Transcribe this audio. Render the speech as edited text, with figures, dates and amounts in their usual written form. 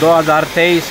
2023